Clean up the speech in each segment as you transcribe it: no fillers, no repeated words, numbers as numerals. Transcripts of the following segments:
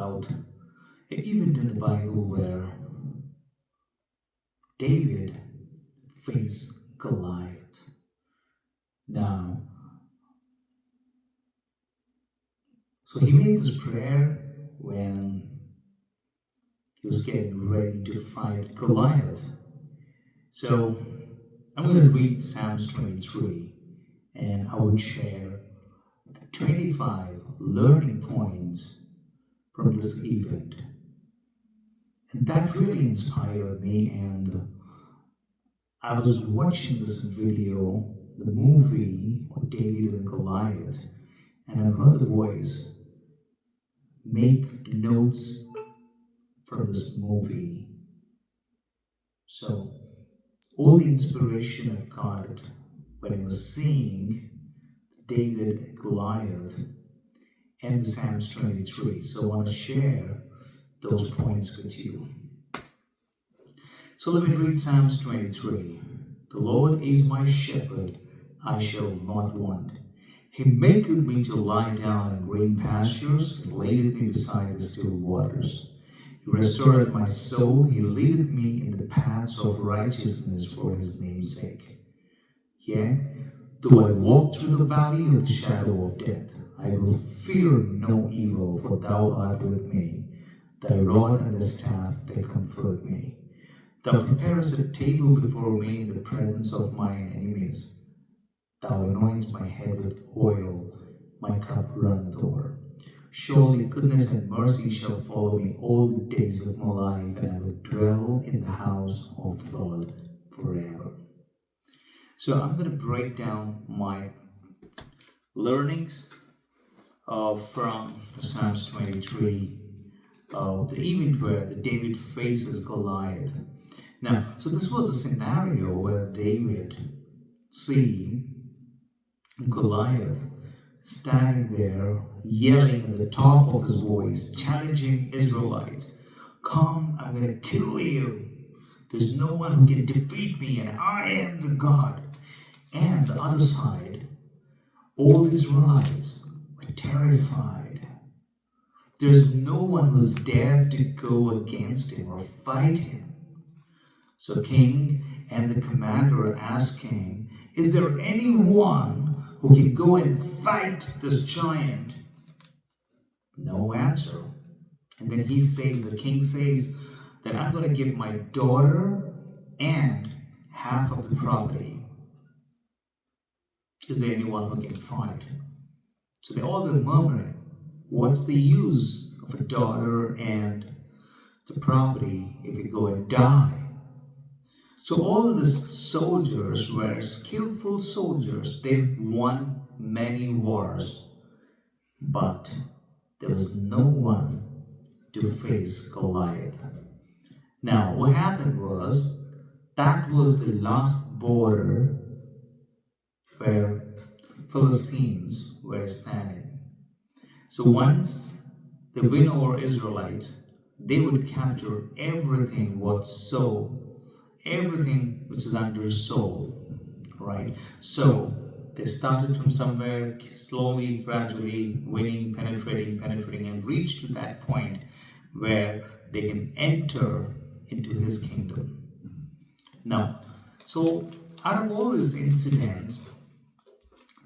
about an event in the Bible where David faced Goliath. Now, so he made this prayer when he was getting ready to fight Goliath. So I'm going to read Psalms 23 and I would share the 25 learning points from this event. And that really inspired me, and I was watching this video, the movie of David and Goliath, and I heard the voice, make notes from this movie. So all the inspiration I got when I was seeing David and Goliath and the Psalms 23. So I want to share those points with you. So let me read Psalms 23. The Lord is my shepherd, I shall not want. He maketh me to lie down in green pastures, He layeth me beside the still waters. He restoreth my soul, He leadeth me in the paths of righteousness for His name's sake. Yea, though I walk through the valley of the shadow of death, I will fear no evil, for Thou art with me. Thy rod and thy staff, they comfort me. Thou preparest a table before me in the presence of mine enemies. Thou anointest my head with oil, my cup runneth over. Surely goodness and mercy shall follow me all the days of my life, and I will dwell in the house of the Lord forever. So I'm going to break down my learnings from Psalms 23, the event where David faces Goliath. Now, so this was a scenario where David see Goliath standing there, yelling at the top of his voice, challenging Israelites, come, I'm going to kill you. There's no one who can defeat me, and I am the God. And the other side, all the Israelites were terrified. There's no one who's dared to go against him or fight him. So king and the commander are asking, is there anyone who can go and fight this giant? No answer. And then the king says that I'm going to give my daughter and half of the property. Is there anyone who can fight? So they all were murmuring, what's the use of a daughter and the property if we go and die? So all of these soldiers were skillful soldiers. They won many wars. But there was no one to face Goliath. Now, what happened was, that was the last border where Philistines were standing. So once they win over Israelites, they would capture everything everything which is under soul, right? So they started from somewhere, slowly, gradually winning, penetrating, and reach to that point where they can enter into His kingdom. Now, so out of all these incidents,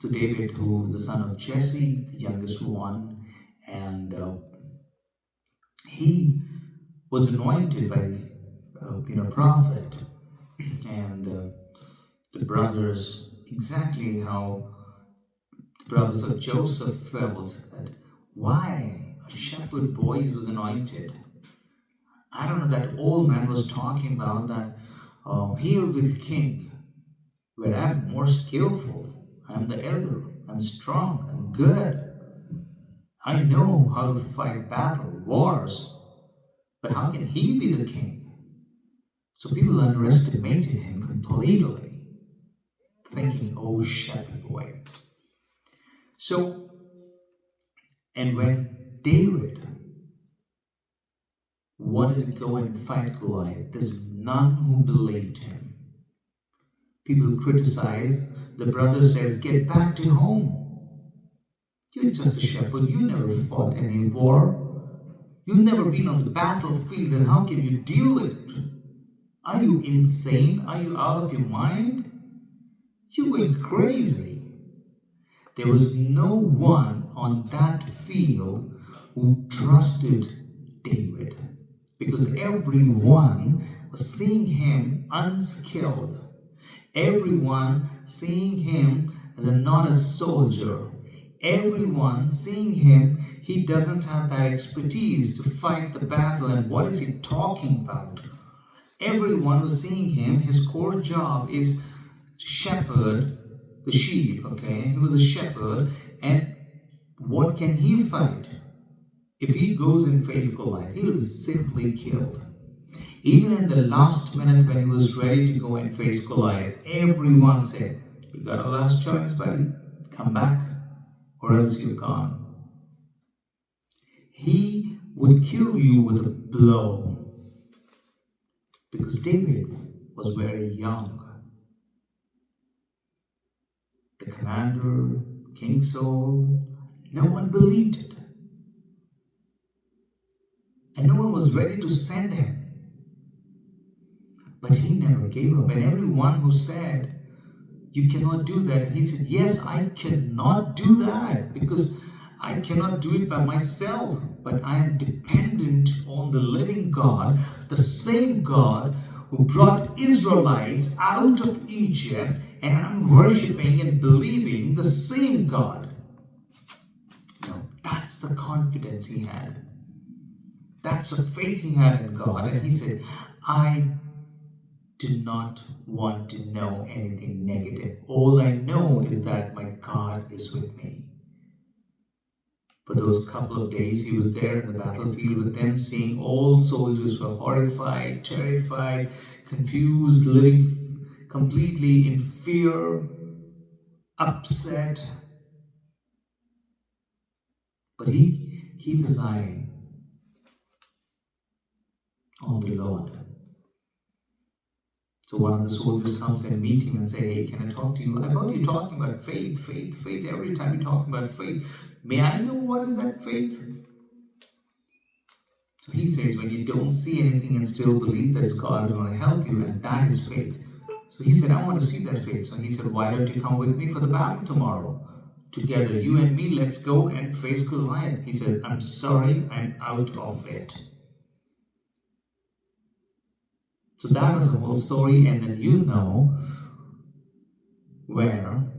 to David, who is the son of Jesse, the youngest one, and he was anointed by prophet, and the brothers, exactly how the brothers of Joseph felt that why a shepherd boy was anointed. I don't know, that old man was talking about that he'll be the king, where I'm more skillful, I'm the elder, I'm strong, I'm good, I know how to fight battle, wars, but how can he be the king? So people underestimated him completely, thinking, oh, shepherd boy. So, and when David wanted to go and fight Goliath, there's none who believed him. People criticize. The brother says, get back to home. You're just a shepherd. You never fought any war. You've never been on the battlefield, and how can you deal with it? Are you insane? Are you out of your mind? You went crazy. There was no one on that field who trusted David, because everyone was seeing him unskilled. Everyone seeing him as not a soldier. Everyone seeing him, he doesn't have that expertise to fight the battle. And what is he talking about? Everyone was seeing him, his core job is to shepherd the sheep, okay? He was a shepherd, and what can he fight? If he goes and faces Goliath, he will be simply killed. Even in the last minute when he was ready to go and face Goliath, everyone said, "You got a last choice, buddy. Come back, or else you're gone." He would kill you with a blow, because David was very young. The commander, King Saul, no one believed it. And no one was ready to send him. But he never gave up. And everyone who said, "You cannot do that," he said, "Yes, I cannot do that, because I cannot do it by myself, but I am dependent on the living God, the same God who brought Israelites out of Egypt, and I'm worshiping and believing the same God." That's the confidence he had. That's the faith he had in God. And he said, "I do not want to know anything negative. All I know is that my God is with me." For those couple of days he was there in the battlefield with them, seeing all soldiers were horrified, terrified, confused, living completely in fear, upset. But he kept his eye on the Lord. So one of the soldiers comes and meet him and say, "Hey, can I talk to you? I've heard you talking about faith, faith, faith. Every time you're talking about faith. May I know what is that faith?" So he says, when you don't see anything and still believe that God is going to help you, and that is faith. So he said, "I want to see that faith." So he said, "Why don't you come with me for the battle tomorrow? Together, you and me, let's go and face Goliath." He said, "I'm sorry, I'm out of it." So that was the whole story, and then you know where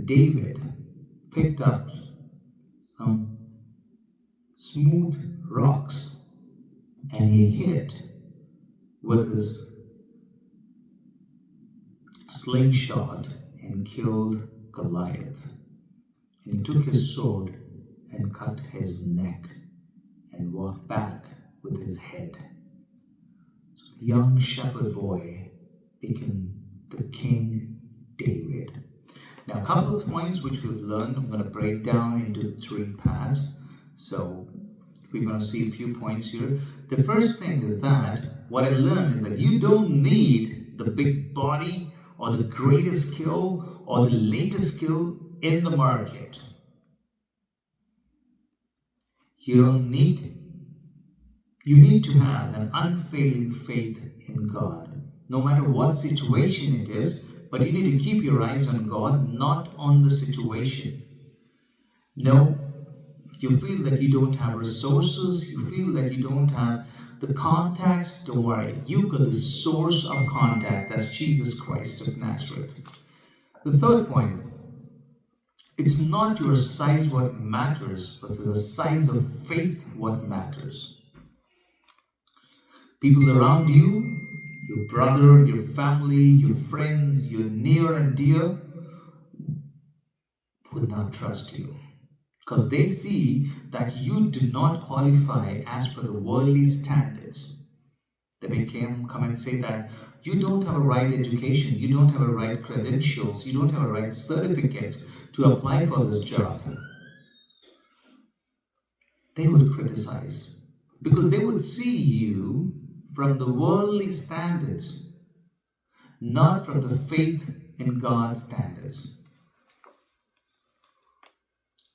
David picked up some smooth rocks and he hit with his slingshot and killed Goliath. And he took his sword and cut his neck and walked back with his head. The young shepherd boy became the King David. Now, a couple of points which we've learned, I'm going to break down into 3 parts. So, we're going to see a few points here. The first thing is that what I learned is that you don't need the big body or the greatest skill or the latest skill in the market. You need to have an unfailing faith in God, no matter what situation it is, but you need to keep your eyes on God, not on the situation. No, you feel that you don't have resources, you feel that you don't have the contacts, don't worry. You've got the source of contact, that's Jesus Christ of Nazareth. The third point, it's not your size what matters, but it's the size of faith what matters. People around you, your brother, your family, your friends, your near and dear, would not trust you. Because they see that you do not qualify as per the worldly standards. They may come and say that you don't have a right education, you don't have a right credentials, you don't have a right certificate to apply for this job. They would criticize because they would see you from the worldly standards, not from the faith in God's standards.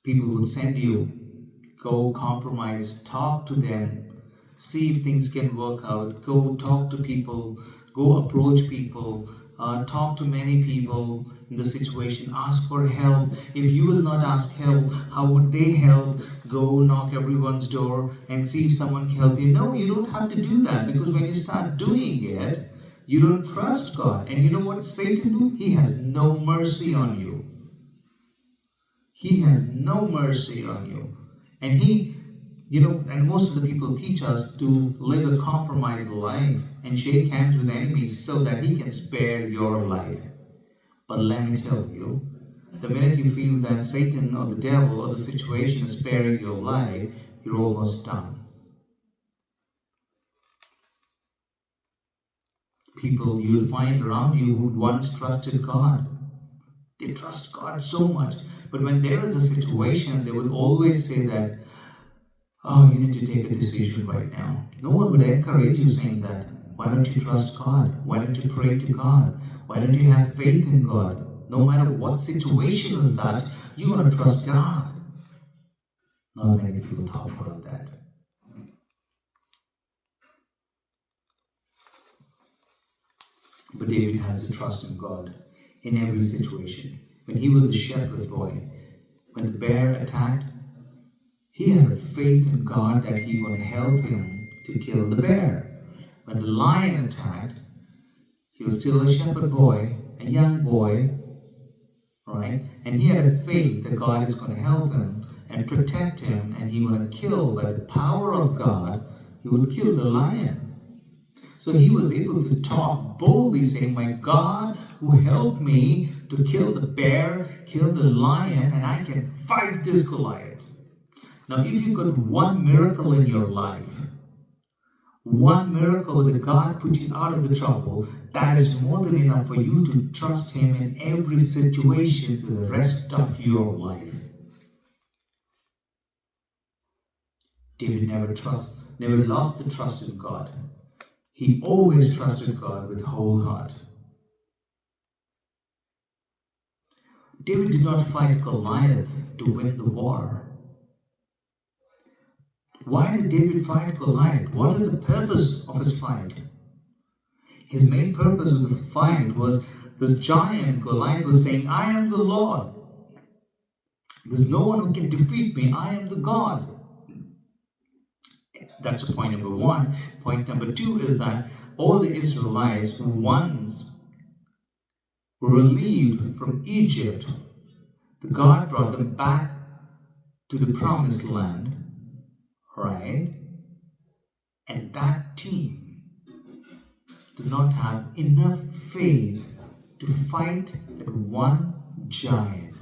People would send you, go compromise, talk to them, See if things can work out. Go talk to people. Go approach people. Talk to many people in the situation. Ask for help. If you will not ask help, how would they help? Go knock everyone's door and see if someone can help you. No, you don't have to do that, because when you start doing it, you don't trust God. And you know what Satan do? He has no mercy on you. He has no mercy on you. And and most of the people teach us to live a compromised life and shake hands with enemies so that he can spare your life. But let me tell you, the minute you feel that Satan or the devil or the situation is sparing your life, you're almost done. People you'll find around you who once trusted God, they trust God so much, but when there is a situation, they would always say that, oh, you need to take a decision right now. No one would encourage you saying that. Why don't you trust God? Why don't you pray to God? Why don't you have faith in God? No matter what situation is that, you want to trust God. Not many people talk about that. But David has a trust in God in every situation. When he was a shepherd boy, when the bear attacked, he had a faith in God that he would help him to kill the bear. When the lion attacked, he was still a shepherd boy, a young boy, right? And he had a faith that God is going to help him and protect him, and he would kill, by the power of God, he would kill the lion. So he was able to talk boldly, saying, my God who helped me to kill the bear, kill the lion, and I can fight this Goliath. Now, if you got one miracle in your life, one miracle that God put you out of the trouble, that is more than enough for you to trust Him in every situation for the rest of your life. David never lost the trust in God. He always trusted God with whole heart. David did not fight Goliath to win the war. Why did David fight Goliath? What is the purpose of his fight? His main purpose of the fight was this giant Goliath was saying, I am the Lord. There's no one who can defeat me. I am the God. That's point number one. Point number two is that all the Israelites who once were relieved from Egypt, God brought them back to the promised land, right? And that team did not have enough faith to fight that one giant.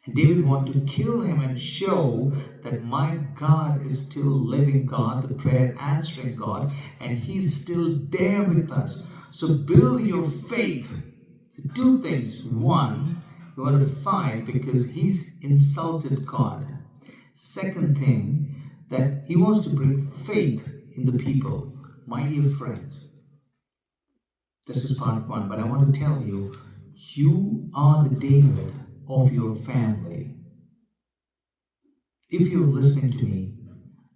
And David wanted to kill him and show that my God is still living God, the prayer answering God, and He's still there with us. So build your faith to do things. One, you want to fight because he's insulted God. Second thing, that he wants to bring faith in the people. My dear friends, this is part one, but I want to tell you, you are the David of your family. If you're listening to me,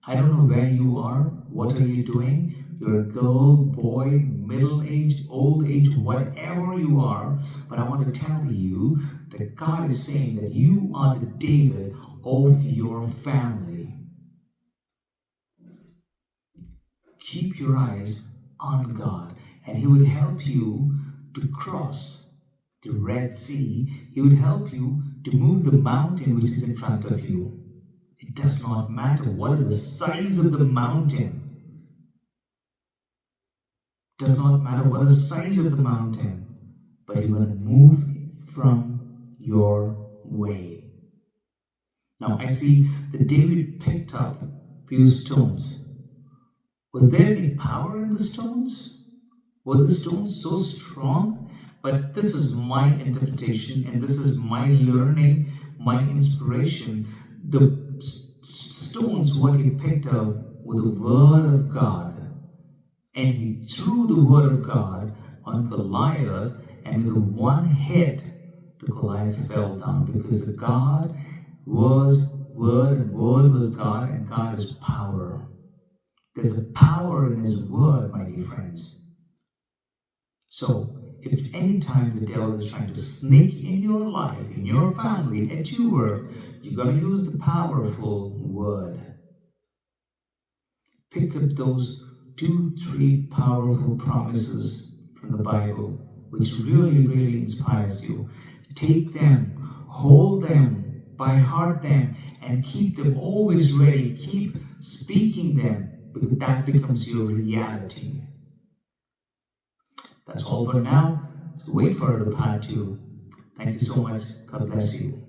I don't know where you are, what are you doing? You're a girl, boy, middle age, old age, whatever you are, but I want to tell you that God is saying that you are the David of your family. Keep your eyes on God, and He will help you to cross the Red Sea. He will help you to move the mountain which is in front of you. It does not matter what is the size of the mountain. It does not matter what is the size of the mountain, but you want to move from your way. Now I see that David picked up a few stones. Was there any power in the stones? Were the stones so strong? But this is my interpretation, and this is my learning, my inspiration. The stones, what he picked up, were the Word of God. And he threw the Word of God on Goliath, and with one hit, the Goliath fell down, because the God was Word, and Word was God, and God is power. There's a power in His word, my dear friends. So, if any time the devil is trying to sneak in your life, in your family, at your work, you're going to use the powerful word. Pick up those 2-3 powerful promises from the Bible, which really, really inspires you. Take them, hold them, by heart them, and keep them always ready. Keep speaking them, because that becomes your reality. That's all for now. So wait for the part 2. Thank you so much. God bless you.